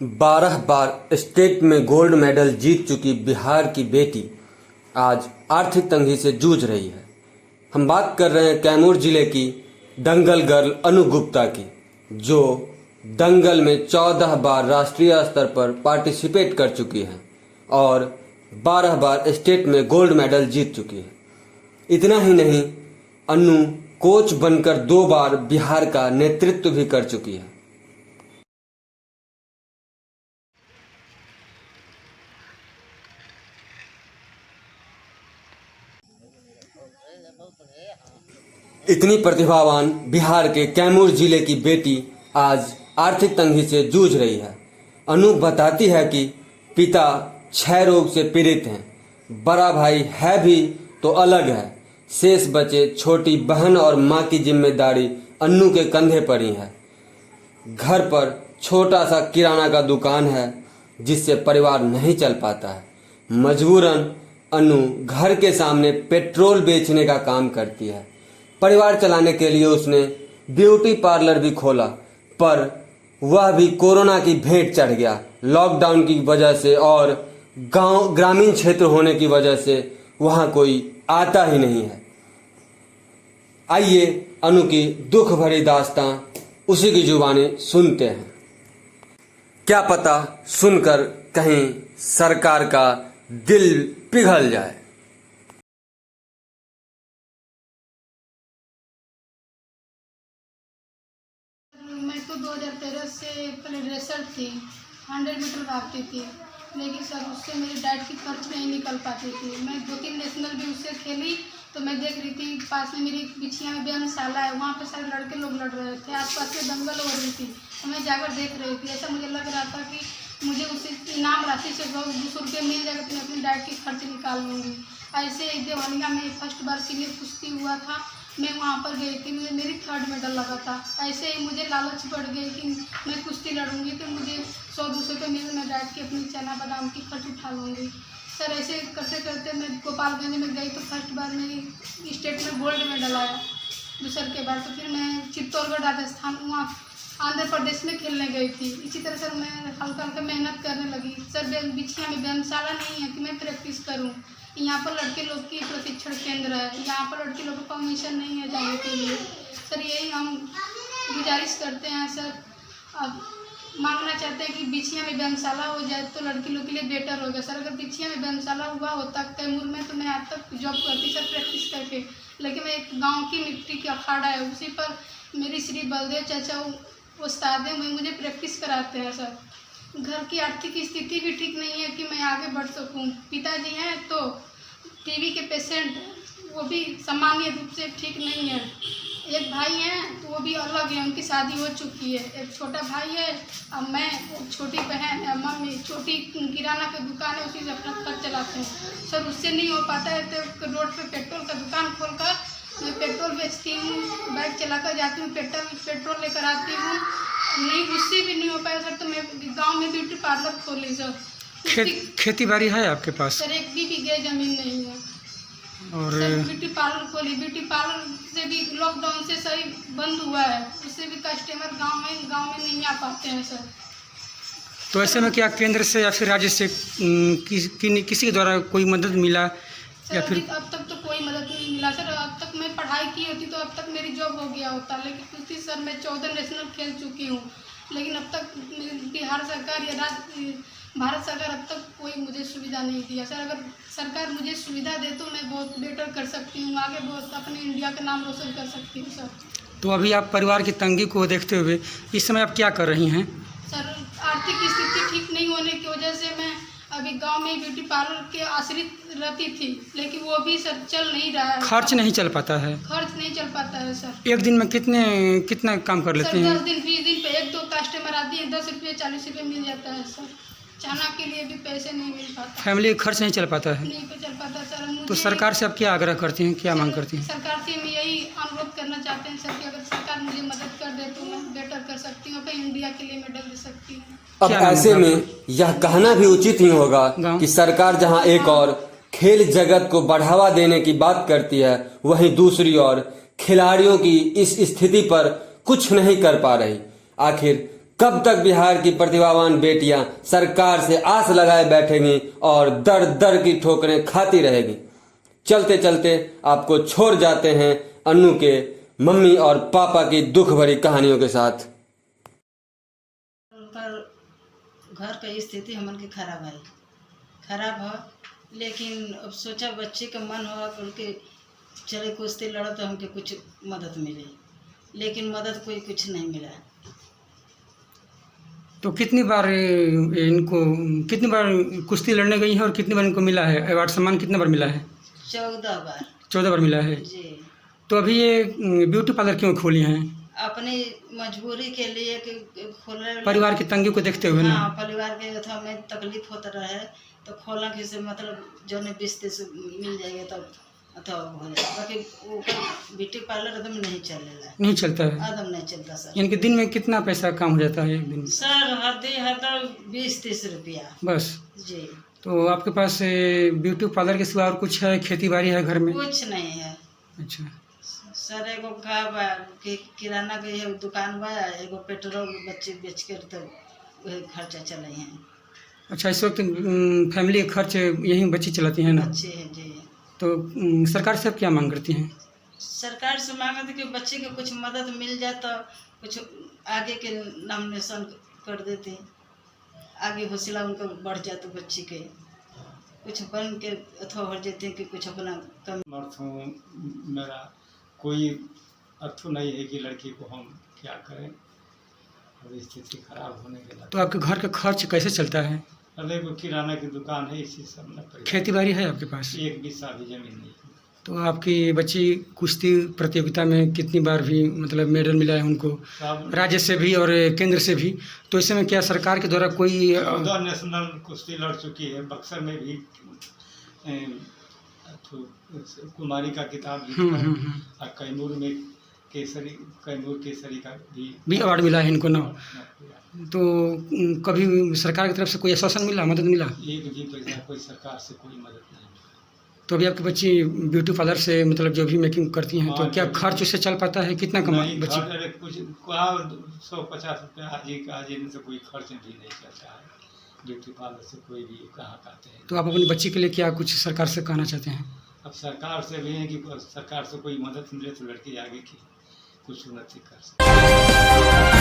12 बार state में gold medal जीत चुकी बिहार की बेटी आज आर्थिक तंगी से जूझ रही है। हम बात कर रहे हैं कैमूर जिले की दंगल गर्ल अनु गुप्ता की, जो दंगल में 14 बार राष्ट्रीय स्तर पर पार्टिसिपेट कर चुकी हैं और 12 बार स्टेट में गोल्ड मेडल जीत चुकी है। इतना ही नहीं, अनु कोच बनकर 2 बार बिहार का नेतृत्व भी कर चुकी है। इतनी प्रतिभावान बिहार के कैमूर जिले की बेटी आज आर्थिक तंगी से जूझ रही है। अनु बताती है कि पिता क्षय रोग से पीड़ित हैं, बड़ा भाई है भी तो अलग है, शेष बचे छोटी बहन और माँ की जिम्मेदारी अनु के कंधे पर ही है। घर पर छोटा सा किराना का दुकान है जिससे परिवार नहीं चल पाता है। मजबूरन अनु घर के सामने पेट्रोल बेचने का काम करती है। परिवार चलाने के लिए उसने ब्यूटी पार्लर भी खोला, पर वह भी कोरोना की भेंट चढ़ गया। लॉकडाउन की वजह से और ग्रामीण क्षेत्र होने की वजह से वहाँ कोई आता ही नहीं है। आइए अनु की दुख भरी दास्तां उसी की जुबानी सुनते हैं। क्या पता सुनकर कहीं सरकार का दिल पिघल जाए। मैं तो 2013 से पहले रेसर थी, 100 मीटर भागती थी, लेकिन सर उससे मेरी डाइट की खर्च नहीं निकल पाती थी। मैं 2-3 नेशनल भी उससे खेली तो मैं देख रही थी पास में मेरी बिछिया में व्यायामशाला है, वहाँ पे सारे लड़के लोग लड़ रहे थे, आसपास में दंगल हो रही थी, तो मैं जाकर देख रही थी। ऐसा मुझे लग रहा था कि मुझे उसी इनाम राशि से 200 रुपये मिल जाएगा तो मैं अपनी डाइट की खर्च निकाल लूँगी। ऐसे ही देवनिया में फर्स्ट बार सीनियर कुश्ती हुआ था, मैं वहाँ पर गई थी, मुझे मेरी 3rd मेडल लगा था। ऐसे ही मुझे लालच बढ़ गई कि मैं कुश्ती लड़ूंगी तो मुझे 100-200 रुपये मिल, मैं डाइट की अपनी चना बादाम की खर्च उठा लूँगी। सर ऐसे करते करते मैं गोपालगंज में गई तो फर्स्ट बार मेरी स्टेट में गोल्ड मेडल आया, दूसर के बाद तो फिर मैं चित्तौड़गढ़ राजस्थान वहाँ आंध्र प्रदेश में खेलने गई थी। इसी तरह सर मैं हल्का हल्का मेहनत करने लगी। सर बिछिया में व्यायामशाला नहीं है कि मैं प्रैक्टिस करूँ, यहाँ पर लड़के लोग की प्रशिक्षण केंद्र है, यहाँ पर लड़के लोगों को परमिशन नहीं है जाने के लिए। सर यही हम गुजारिश करते हैं सर, अब मांगना चाहते हैं कि बिछिया में व्यायामशाला हो जाए तो लड़की लोग के लिए बेटर होगा। सर अगर बिछिया में व्यायामशाला हुआ होता कैमूर में तो मैं आज तक जॉब करती सर प्रैक्टिस करके, लेकिन मैं एक गाँव की मिट्टी की अखाड़ा है उसी पर मेरी श्री बलदेव चाचा उस्ताद हैं, वही मुझे प्रैक्टिस कराते हैं। सर घर की आर्थिक स्थिति भी ठीक नहीं है कि मैं आगे बढ़ सकूं। पिताजी हैं तो टीबी के पेशेंट, वो भी सामान्य रूप से ठीक नहीं है। एक भाई हैं तो वो भी अलग है, उनकी शादी हो चुकी है। एक छोटा भाई है, अब मैं, छोटी बहन है, मम्मी छोटी किराना की दुकान है, उसी से अपना खर्च चलाते हैं। सर उससे नहीं हो पाता है तो रोड पे पेट्रोल का दुकान खोलकर मैं पेट्रोल बेचती हूँ, बाइक चलाकर जाती हूँ, पेट्रोल लेकर आती हूँ। नहीं उससे भी नहीं हो पाया सर तो मैं गांव में ब्यूटी पार्लर खोली सर। खेती बाड़ी है आपके पास? सर एक भी बीघे जमीन नहीं है और सर ब्यूटी पार्लर खोली। ब्यूटी पार्लर से भी लॉकडाउन से सही बंद हुआ है, उससे भी कस्टमर गांव में नहीं आ पाते हैं सर। तो ऐसे में क्या केंद्र से या फिर राज्य से किसी के द्वारा कोई मदद मिला या फिर? अब तक तो कोई मदद नहीं मिला सर। अब तक मैं पढ़ाई की होती तो अब तक मेरी जॉब हो गया होता, लेकिन कुश्ती सर मैं 14 नेशनल खेल चुकी हूँ, लेकिन अब तक बिहार सरकार या भारत सरकार अब तक कोई मुझे सुविधा नहीं दिया। सर अगर सरकार मुझे सुविधा दे तो मैं बहुत बेटर कर सकती हूँ, आगे बहुत अपने इंडिया का नाम रोशन कर सकती हूँ सर। तो अभी आप परिवार की तंगी को देखते हुए इस समय आप क्या कर रही हैं? सर आर्थिक स्थिति ठीक नहीं होने की वजह से मैं अभी गांव में ब्यूटी पार्लर के आश्रित रहती थी, लेकिन वो भी सर चल नहीं रहा है। खर्च नहीं चल पाता है? खर्च नहीं चल पाता है सर। एक दिन में कितना काम कर लेते हैं? 10 दिन 20 दिन पे 1-2 कस्टमर आती है, 10 रुपये 40 रुपये मिल जाता है सर। चना के लिए भी पैसे नहीं मिल पाता, फैमिली खर्च नहीं चल पाता है? नहीं चल पाता सर। तो सरकार से आप क्या आग्रह करती हैं, क्या मांग करती हैं? सरकार से हम यही अनुरोध करना चाहते हैं सर कि अगर सरकार मुझे मदद कर दे तो मैं बेटर कर सकती हूँ, अपने इंडिया के लिए मेडल दे सकती हूँ। अब ऐसे में यह कहना भी उचित ही होगा कि सरकार जहां एक और खेल जगत को बढ़ावा देने की बात करती है, वहीं दूसरी ओर खिलाड़ियों की इस स्थिति पर कुछ नहीं कर पा रही। आखिर कब तक बिहार की प्रतिभावान बेटियां सरकार से आस लगाए बैठेंगी और दर दर की ठोकरें खाती रहेगी। चलते चलते आपको छोड़ जाते हैं अनु के मम्मी और पापा की दुख भरी कहानियों के साथ। उनका घर का स्थिति हमन के खराब है, लेकिन अब सोचा बच्चे का मन हो उनके चले कुश्ती लड़ा तो हमके कुछ मदद मिले, लेकिन मदद कोई कुछ नहीं मिला। तो कितनी बार कुश्ती लड़ने गई हैं और कितनी बार इनको मिला है अवार्ड सम्मान, कितने बार मिला है? 14 बार। 14 बार मिला है जी। तो अभी ये ब्यूटी पार्लर क्यों खोली हैं? अपनी मजबूरी के लिए कि खोले, परिवार की तंगी को देखते हुए ना? हाँ, परिवार के अथवा में तकलीफ होता रहे तो खोला कि से मतलब जो ने 20-30 मिल जाएगा तब अथवा हो जाए। बाकी ऊपर ब्यूटी पार्लर एकदम नहीं चलेगा, नहीं चलता है एकदम नहीं चलता सर। यानी कि दिन में कितना पैसा काम हो जाता है एक दिन में? सर हर 20-30 रुपया बस। जी। तो आपके पास ब्यूटी पार्लर के सिवा और कुछ है? खेती बाड़ी है घर में? कुछ नहीं है। अच्छा सर एगो का बा कि किराना के है दुकान बा, एगो पेट्रोल बच्चे बेच कर तो वही खर्चा चले हैं। अच्छा, इस वक्त फैमिली का खर्च यही बच्ची चलाती हैं ना? अच्छे हैं जी। तो सरकार से आप क्या मांग करती हैं? सरकार से मांगे थे कि बच्चे के कुछ मदद मिल जाए तो कुछ आगे के नॉमिनेशन कर देते, आगे हौसला उनका बढ़ जाता, बच्चे के कुछ बन के अथवा हो जाते कि कुछ अपना कम। मर्थ हूँ, मेरा कोई अर्थु नहीं है कि लड़की को हम क्या करें, और स्थिति खराब होने के बाद। तो आपके घर का खर्च कैसे चलता है? अरे वो किराना की दुकान है, इसी सब में। खेती बाड़ी है आपके पास? 1 बीसा भी जमीन नहीं है। तो आपकी बच्ची कुश्ती प्रतियोगिता में कितनी बार भी मतलब मेडल मिला है उनको, सब राज्य से भी और केंद्र से भी? तो इस समय क्या सरकार के द्वारा कोई 14 नेशनल कुश्ती लड़ चुकी है। बक्सर में भी कुमारी का किताब जीता है, और कैमूर केसरी का भी अवार्ड मिला है इनको ना? तो कभी सरकार की तरफ से कोई आश्वासन मिला, मदद मिला? एक भी पैसा कोई सरकार से कोई मदद नहीं। तो अभी आपकी बच्ची ब्यूटी पार्लर से मतलब जो भी मेकिंग करती हैं, तो क्या खर्च उससे चल पाता है? कितना कमा बच्ची? अरे कुछ 150 रुपया आज इनसे से कोई खर्च भी नहीं चलता है। ब्यूटी पार्लर से कोई भी कहाँ आते हैं। तो आप अपनी बच्ची के लिए क्या कुछ सरकार से कहना चाहते हैं? अब सरकार से भी है कि सरकार से कोई मदद मिले तो लड़की आगे की कुछ उन्नति कर सके।